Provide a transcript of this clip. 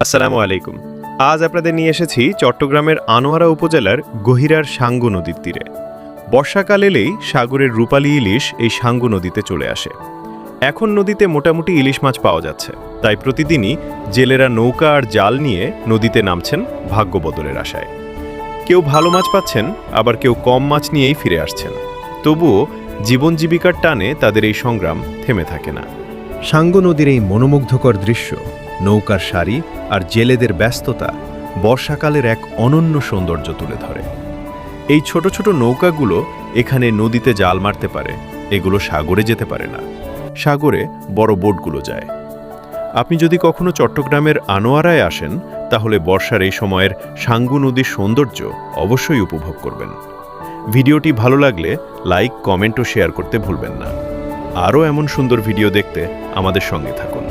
আসসালামু আলাইকুম। আজ আপনাদের নিয়ে এসেছি চট্টগ্রামের আনোয়ারা উপজেলার গহিরার সাঙ্গু নদীর তীরে। বর্ষাকাল এলেই সাগরের রূপালী ইলিশ এই সাঙ্গু নদীতে চলে আসে। এখন নদীতে মোটামুটি ইলিশ মাছ পাওয়া যাচ্ছে, তাই প্রতিদিনই জেলেরা নৌকা আর জাল নিয়ে নদীতে নামছেন ভাগ্য বদলের আশায়। কেউ ভালো মাছ পাচ্ছেন, আবার কেউ কম মাছ নিয়েই ফিরে আসছেন। তবুও জীবন জীবিকার টানে তাদের এই সংগ্রাম থেমে থাকে না। সাঙ্গু নদীর এই মনোমুগ্ধকর দৃশ্য, নৌকার সারি আর জেলেদের ব্যস্ততা বর্ষাকালের এক অনন্য সৌন্দর্য তুলে ধরে। এই ছোট ছোট নৌকাগুলো এখানে নদীতে জাল মারতে পারে, এগুলো সাগরে যেতে পারে না। সাগরে বড় বোটগুলো যায়। আপনি যদি কখনো চট্টগ্রামের আনোয়ারায় আসেন, তাহলে বর্ষার এই সময়ের সাঙ্গু নদীর সৌন্দর্য অবশ্যই উপভোগ করবেন। ভিডিওটি ভালো লাগলে লাইক, কমেন্ট ও শেয়ার করতে ভুলবেন না। আরও এমন সুন্দর ভিডিও দেখতে আমাদের সঙ্গে থাকুন।